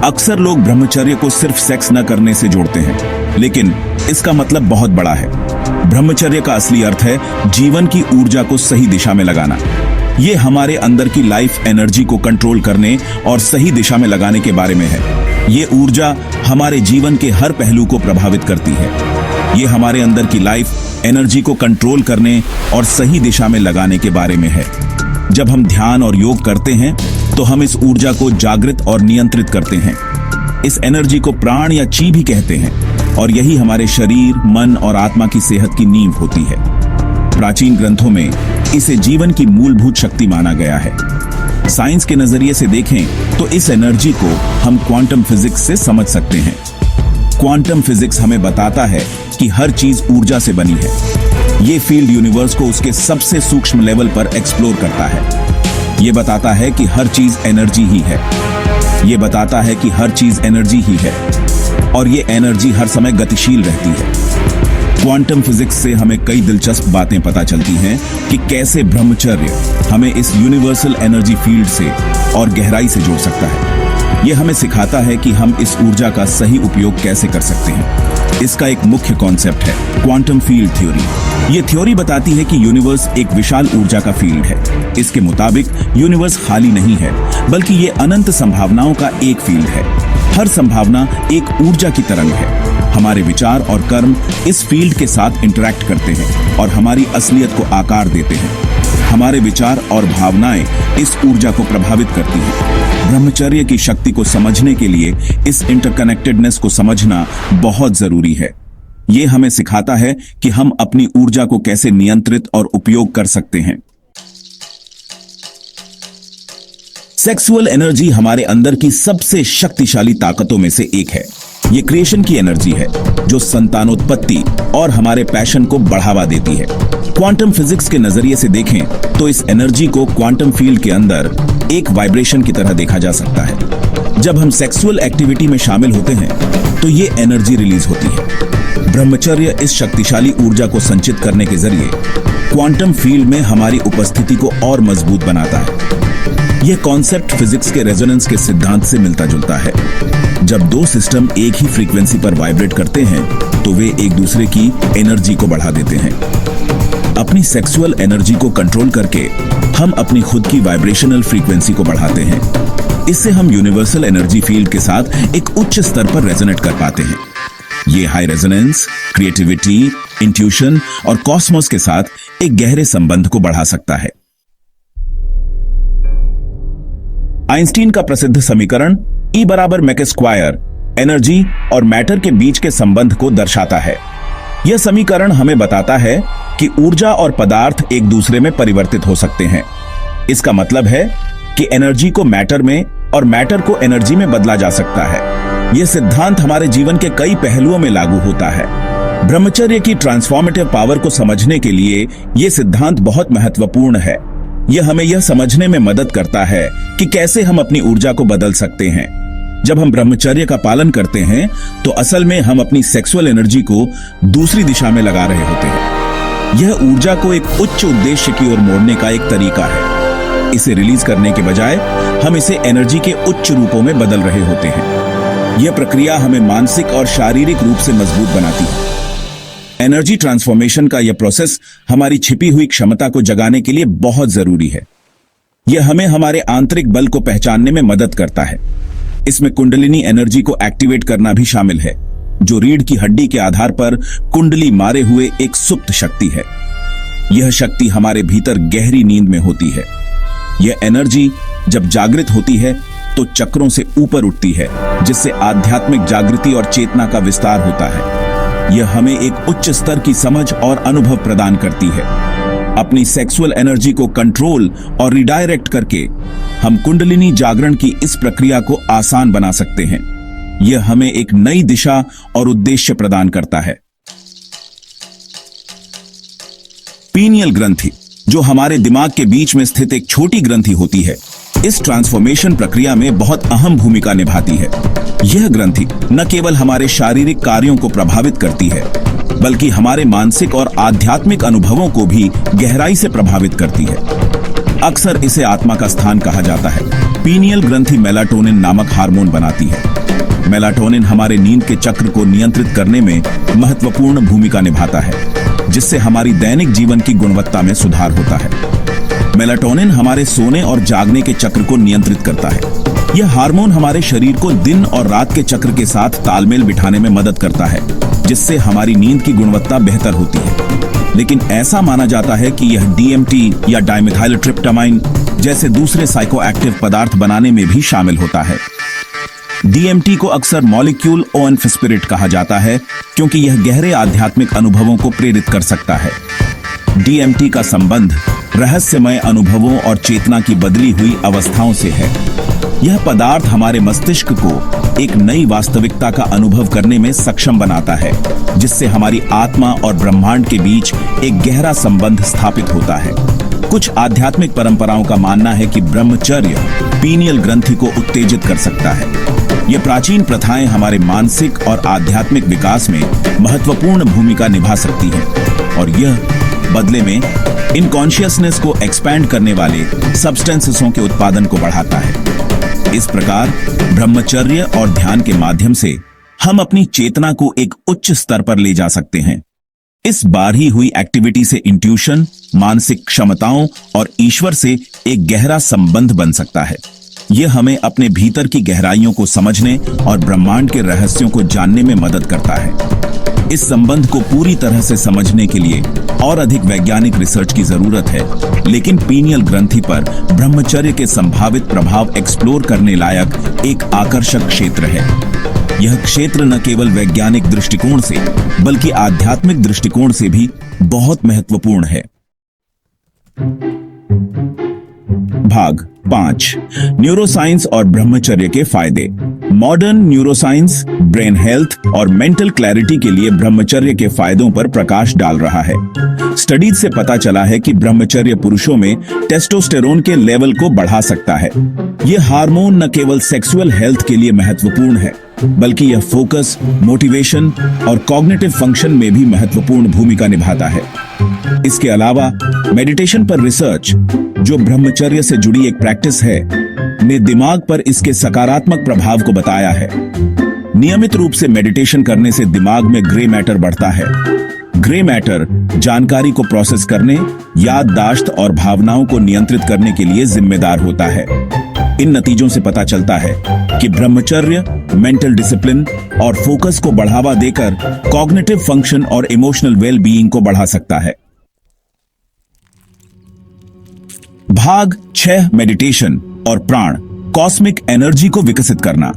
अक्सर लोग ब्रह्मचर्य को सिर्फ सेक्स न करने से जोड़ते हैं, लेकिन इसका मतलब बहुत बड़ा है। ब्रह्मचर्य का असली अर्थ है जीवन की ऊर्जा को सही दिशा में लगाना। ये हमारे अंदर की लाइफ एनर्जी को कंट्रोल करने और सही दिशा में लगाने के बारे में है। ये ऊर्जा हमारे जीवन के हर पहलू को प्रभावित करती है। ये हमारे अंदर की लाइफ एनर्जी को कंट्रोल करने और सही दिशा में लगाने के बारे में है। जब हम ध्यान और योग करते हैं तो हम इस ऊर्जा को जागृत और नियंत्रित करते हैं। इस एनर्जी को प्राण या ची भी कहते हैं और यही हमारे शरीर, मन और आत्मा की सेहत की नींव होती है। प्राचीन ग्रंथों में इसे जीवन की मूलभूत शक्ति माना गया है। साइंस के नजरिए से देखें तो इस एनर्जी को हम क्वांटम फिजिक्स से समझ सकते हैं। क्वांटम फिजिक्स हमें बताता है कि हर चीज ऊर्जा से बनी है। ये फील्ड यूनिवर्स को उसके सबसे सूक्ष्म लेवल पर एक्सप्लोर करता है। ये बताता है कि हर चीज एनर्जी ही है। ये बताता है कि हर चीज एनर्जी ही है और ये एनर्जी हर समय गतिशील रहती है। क्वांटम फिजिक्स से हमें कई दिलचस्प बातें पता चलती हैं कि कैसे ब्रह्मचर्य हमें इस यूनिवर्सल एनर्जी फील्ड से और गहराई से जोड़ सकता है। ये हमें सिखाता है कि हम इस ऊर्जा का सही उपयोग कैसे कर सकते हैं। इसका एक मुख्य कॉन्सेप्ट है क्वांटम फील्ड थ्योरी। ये थ्योरी बताती है कि यूनिवर्स एक विशाल ऊर्जा का फील्ड है। इसके मुताबिक यूनिवर्स खाली नहीं है, बल्कि ये अनंत संभावनाओं का एक फील्ड है। हर संभावना एक ऊर्जा की तरंग है। हमारे विचार और कर्म इस फील्ड के साथ इंटरैक्ट करते हैं और हमारी असलियत को आकार देते हैं। हमारे विचार और भावनाएं इस ऊर्जा को प्रभावित करती हैं। ब्रह्मचर्य की शक्ति को समझने के लिए इस इंटरकनेक्टेडनेस को समझना बहुत जरूरी है। ये हमें सिखाता है कि हम अपनी ऊर्जा को कैसे नियंत्रित और उपयोग कर सकते हैं। सेक्सुअल एनर्जी हमारे अंदर की सबसे शक्तिशाली ताकतों में से एक है। ये क्रिएशन की एनर्जी है जो संतानोत्पत्ति और हमारे पैशन को बढ़ावा देती है। क्वांटम फिजिक्स के नजरिए से देखें तो इस एनर्जी को क्वांटम फील्ड के अंदर एक वाइब्रेशन की तरह देखा जा सकता है। जब हम सेक्सुअल एक्टिविटी में शामिल होते हैं तो ये एनर्जी रिलीज होती है। ब्रह्मचर्य इस शक्तिशाली ऊर्जा को संचित करने के जरिए क्वांटम फील्ड में हमारी उपस्थिति को और मजबूत बनाता है। यह कॉन्सेप्ट फिजिक्स के रेजोनेंस के सिद्धांत से मिलता जुलता है। जब दो सिस्टम एक ही फ्रीक्वेंसी पर वाइब्रेट करते हैं तो वे एक दूसरे की एनर्जी को बढ़ा देते हैं। अपनी सेक्सुअल एनर्जी को कंट्रोल करके हम अपनी खुद की वाइब्रेशनल फ्रीक्वेंसी को बढ़ाते हैं। इससे हम यूनिवर्सल एनर्जी फील्ड के साथ एक उच्च स्तर पर रेजोनेट कर पाते हैं। ये हाई रेजोनेंस क्रिएटिविटी, इंट्यूशन और कॉस्मोस के साथ एक गहरे संबंध को बढ़ा सकता है। आइंस्टीन का प्रसिद्ध समीकरण E बराबर मैक स्क्वायर एनर्जी और मैटर के बीच के संबंध को दर्शाता है। यह समीकरण हमें बताता है कि ऊर्जा और पदार्थ एक दूसरे में परिवर्तित हो सकते हैं। इसका मतलब है कि एनर्जी को मैटर में और मैटर को एनर्जी में बदला जा सकता है। यह सिद्धांत हमारे जीवन के कई पहलुओं में लागू होता है। ब्रह्मचर्य की ट्रांसफॉर्मेटिव पावर को समझने के लिए यह सिद्धांत बहुत महत्वपूर्ण है। यह हमें यह समझने में मदद करता है कि कैसे हम अपनी ऊर्जा को बदल सकते हैं। जब हम ब्रह्मचर्य का पालन करते हैं तो असल में हम अपनी सेक्सुअल एनर्जी को दूसरी दिशा में लगा रहे होते हैं। यह ऊर्जा को एक उच्च उद्देश्य की ओर मोड़ने का एक तरीका है। इसे रिलीज करने के बजाय हम इसे एनर्जी के उच्च रूपों में बदल रहे होते हैं। यह प्रक्रिया हमें मानसिक और शारीरिक रूप से मजबूत बनाती है। एनर्जी ट्रांसफॉर्मेशन का यह प्रोसेस हमारी छिपी हुई क्षमता को जगाने के लिए बहुत जरूरी है। यह हमें हमारे आंतरिक बल को पहचानने में मदद करता है। इसमें कुंडलिनी एनर्जी को एक्टिवेट करना भी शामिल है, जो रीढ़ की हड्डी के आधार पर कुंडली मारे हुए एक सुप्त शक्ति है। यह शक्ति हमारे भीतर गहरी नींद में होती है। यह एनर्जी जब जागृत होती है तो चक्रों से ऊपर उठती है, जिससे आध्यात्मिक जागृति और चेतना का विस्तार होता है। यह हमें एक उच्च स्तर की समझ और अनुभव प्रदान करती है। अपनी सेक्सुअल एनर्जी को कंट्रोल और रिडायरेक्ट करके हम कुंडलिनी जागरण की इस प्रक्रिया को आसान बना सकते हैं। यह हमें एक नई दिशा और उद्देश्य प्रदान करता है। पीनियल ग्रंथि, जो हमारे दिमाग के बीच में स्थित एक छोटी ग्रंथि होती है, इस ट्रांसफॉर्मेशन प्रक्रिया में बहुत अहम भूमिका निभाती है। यह ग्रंथि न केवल हमारे शारीरिक कार्यों को प्रभावित करती है, बल्कि हमारे मानसिक और आध्यात्मिक अनुभवों को भी गहराई से प्रभावित करती है। अक्सर इसे आत्मा का स्थान कहा जाता है। पीनियल ग्रंथि मेलाटोनिन नामक हार्मोन बनाती है। मेलाटोनिन हमारे नींद के चक्र को नियंत्रित करने में महत्वपूर्ण भूमिका निभाता है, जिससे हमारी दैनिक जीवन की गुणवत्ता में सुधार होता है। मेलाटोनिन हमारे सोने और जागने के चक्र को नियंत्रित करता है। यह हार्मोन हमारे शरीर को दिन और रात के चक्र के साथ तालमेल बिठाने में मदद करता है, जिससे हमारी नींद की गुणवत्ता बेहतर होती है। लेकिन ऐसा माना जाता है कि यह डीएमटी या डाइमेथाइलट्रिप्टामाइन जैसे दूसरे साइकोएक्टिव पदार्थ बनाने में भी शामिल होता है। डीएमटी को अक्सर मॉलिक्यूल ऑन स्पिरिट कहा जाता है, क्योंकि यह गहरे आध्यात्मिक अनुभवों को प्रेरित कर सकता है। डीएमटी का संबंध रहस्यमय अनुभवों और चेतना की बदली हुई अवस्थाओं से है। यह पदार्थ हमारे मस्तिष्क को एक नई वास्तविकता का अनुभव करने में सक्षम बनाता है, जिससे हमारी आत्मा और ब्रह्मांड के बीच एक गहरा संबंध स्थापित होता है। कुछ आध्यात्मिक परंपराओं का मानना है कि ब्रह्मचर्य पीनियल ग्रंथि को उत्तेजित कर सकता है। ये प्राचीन प्रथाएं हमारे मानसिक और आध्यात्मिक विकास में महत्वपूर्ण भूमिका निभा सकती हैं, और यह बदले में इनकॉन्शियसनेस को एक्सपैंड करने वाले सब्सटेंसेसों के उत्पादन को बढ़ाता है। इस प्रकार ब्रह्मचर्य और ध्यान के माध्यम से हम अपनी चेतना को एक उच्च स्तर पर ले जा सकते हैं। इस बारही हुई एक्टिविटी से इंट्यूशन, मानसिक क्षमताओं और ईश्वर से एक गहरा संबंध बन सकता है। यह हमें अपने भीतर की गहराइयों को समझने और ब्रह्मांड के रहस्यों को जानने में मदद करता है। इस संबंध को पूरी तरह से समझने के लिए और अधिक वैज्ञानिक रिसर्च की जरूरत है, लेकिन पीनियल ग्रंथि पर ब्रह्मचर्य के संभावित प्रभाव एक्सप्लोर करने लायक एक आकर्षक क्षेत्र है। यह क्षेत्र न केवल वैज्ञानिक दृष्टिकोण से, बल्कि आध्यात्मिक दृष्टिकोण से भी बहुत महत्वपूर्ण है। भाग 5, न्यूरोसाइंस और ब्रह्मचर्य के फायदे। मॉडर्न न्यूरोसाइंस ब्रेन हेल्थ और मेंटल क्लैरिटी के लिए ब्रह्मचर्य के फायदों पर प्रकाश डाल रहा है। स्टडीज से पता चला है कि ब्रह्मचर्य पुरुषों में टेस्टोस्टेरोन के लेवल को बढ़ा सकता है। यह हार्मोन न केवल सेक्सुअल हेल्थ के लिए महत्वपूर्ण है, बल्कि यह फोकस, मोटिवेशन और कॉग्निटिव फंक्शन में भी महत्वपूर्ण भूमिका निभाता है। इसके अलावा मेडिटेशन पर रिसर्च, जो ब्रह्मचर्य से जुड़ी एक प्रैक्टिस है, ने दिमाग पर इसके सकारात्मक प्रभाव को बताया है। नियमित रूप से मेडिटेशन करने से दिमाग में ग्रे मैटर बढ़ता है। ग्रे मैटर जानकारी को प्रोसेस करने, याददाश्त और भावनाओं को नियंत्रित करने के लिए जिम्मेदार होता है। इन नतीजों से पता चलता है कि ब्रह्मचर्य मेंटल डिसिप्लिन और फोकस को बढ़ावा देकर कॉग्निटिव फंक्शन और इमोशनल वेल बीइंग को बढ़ा सकता है। भाग 6, मेडिटेशन और प्राण, कॉस्मिक एनर्जी को विकसित करना।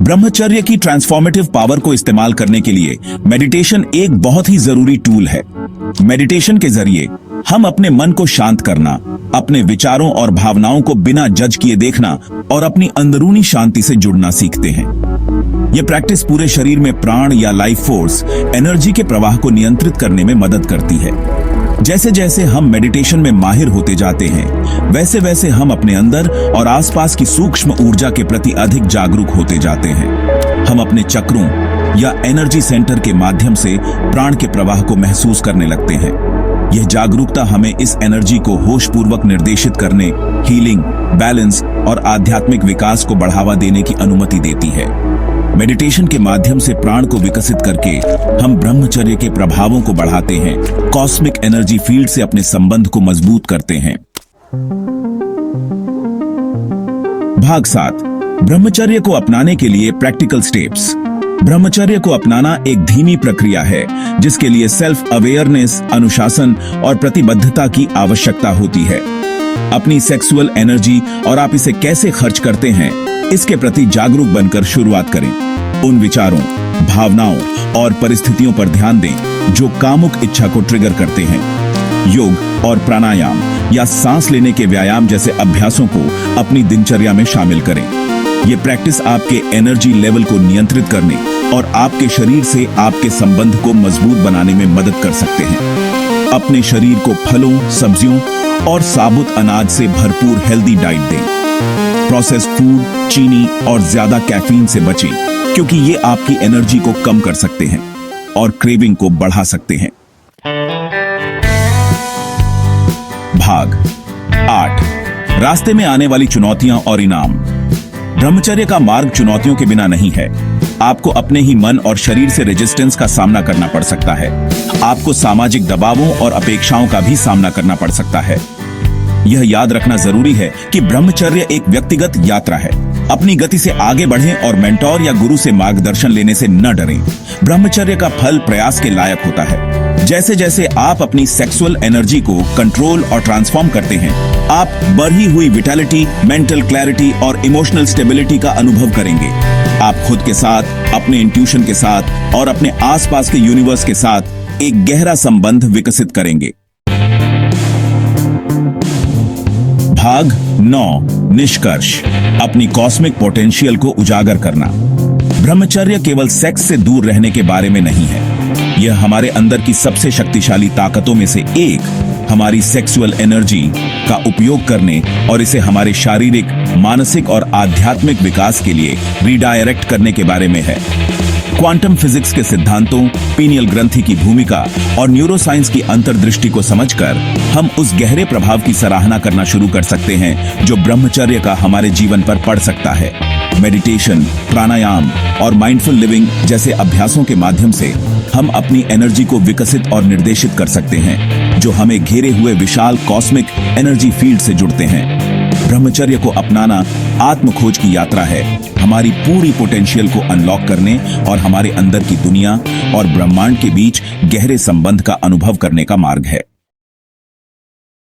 ब्रह्मचर्य की ट्रांसफॉर्मेटिव पावर को इस्तेमाल करने के लिए मेडिटेशन एक बहुत ही जरूरी टूल है। मेडिटेशन के जरिए हम अपने मन को शांत करना, अपने विचारों और भावनाओं को बिना जज किए देखना और अपनी अंदरूनी शांति से जुड़ना सीखते हैं। यह प्रैक्टिस पूरे शरीर में प्राण या लाइफ फोर्स एनर्जी के प्रवाह को नियंत्रित करने में मदद करती है। जैसे जैसे हम मेडिटेशन में माहिर होते जाते हैं, वैसे वैसे हम अपने अंदर और आसपास की सूक्ष्म ऊर्जा के प्रति अधिक जागरूक होते जाते हैं। हम अपने चक्रों या एनर्जी सेंटर के माध्यम से प्राण के प्रवाह को महसूस करने लगते हैं। यह जागरूकता हमें इस एनर्जी को होशपूर्वक निर्देशित करने, हीलिंग, बैलेंस और आध्यात्मिक विकास को बढ़ावा देने की अनुमति देती है। मेडिटेशन के माध्यम से प्राण को विकसित करके हम ब्रह्मचर्य के प्रभावों को बढ़ाते हैं, कॉस्मिक एनर्जी फील्ड से अपने संबंध को मजबूत करते हैं। भाग 7, ब्रह्मचर्य को अपनाने के लिए प्रैक्टिकल स्टेप्स। ब्रह्मचर्य को अपनाना एक धीमी प्रक्रिया है, जिसके लिए सेल्फ अवेयरनेस, अनुशासन और प्रतिबद्धता की आवश्यकता होती है। अपनी सेक्सुअल एनर्जी और आप इसे कैसे खर्च करते हैं, इसके प्रति जागरूक बनकर शुरुआत करें। उन विचारों, भावनाओं और परिस्थितियों पर ध्यान दें जो कामुक इच्छा को ट्रिगर करते हैं। योग और प्राणायाम या सांस लेने के व्यायाम जैसे अभ्यासों को अपनी दिनचर्या में शामिल करें। ये प्रैक्टिस आपके एनर्जी लेवल को नियंत्रित करने और आपके शरीर से आपके संबंध को मजबूत बनाने में मदद कर सकते हैं। अपने शरीर को फलों, सब्जियों और साबुत अनाज से भरपूर हेल्दी डाइट दें। प्रोसेस्ड फूड, चीनी और ज्यादा कैफीन से बचें, क्योंकि ये आपकी एनर्जी को कम कर सकते हैं और क्रेविंग को बढ़ा सकते हैं। भाग 8, रास्ते में आने वाली चुनौतियां और इनाम। ब्रह्मचर्य का मार्ग चुनौतियों के बिना नहीं है। आपको अपने ही मन और शरीर से रेजिस्टेंस का सामना करना पड़ सकता है। आपको सामाजिक दबावों और अपेक्षाओं का भी सामना करना पड़ सकता है। यह याद रखना जरूरी है कि ब्रह्मचर्य एक व्यक्तिगत यात्रा है। अपनी गति से आगे बढ़ें और मेंटोर या गुरु से मार्गदर्शन लेने से न डरें। ब्रह्मचर्य का फल प्रयास के लायक होता है। जैसे जैसे आप अपनी सेक्सुअल एनर्जी को कंट्रोल और ट्रांसफॉर्म करते हैं, आप बढ़ी हुई विटैलिटी, मेंटल क्लैरिटी और इमोशनल स्टेबिलिटी का अनुभव करेंगे। आप खुद के साथ, अपने इंट्यूशन के साथ और अपने आसपास के यूनिवर्स के साथ एक गहरा संबंध विकसित करेंगे। भाग 9, निष्कर्ष। अपनी कॉस्मिक पोटेंशियल को उजागर करना। ब्रह्मचर्य केवल सेक्स से दूर रहने के बारे में नहीं है। यह हमारे अंदर की सबसे शक्तिशाली ताकतों में से एक, हमारी सेक्सुअल एनर्जी का उपयोग करने और इसे हमारे शारीरिक, मानसिक और आध्यात्मिक विकास के लिए रीडायरेक्ट करने के बारे में है। क्वांटम फिजिक्स के सिद्धांतों, पीनियल ग्रंथि की भूमिका और न्यूरोसाइंस की अंतर्दृष्टि को समझकर हम उस गहरे प्रभाव की सराहना करना शुरू कर सकते हैं जो ब्रह्मचर्य का हमारे जीवन पर पड़ सकता है। मेडिटेशन, प्राणायाम और माइंडफुल लिविंग जैसे अभ्यासों के माध्यम से हम अपनी एनर्जी को विकसित और निर्देशित कर सकते हैं, जो हमें घेरे हुए विशाल कॉस्मिक एनर्जी फील्ड से जुड़ते हैं। ब्रह्मचर्य को अपनाना आत्मखोज की यात्रा है, हमारी पूरी पोटेंशियल को अनलॉक करने और हमारे अंदर की दुनिया और ब्रह्मांड के बीच गहरे संबंध का अनुभव करने का मार्ग है।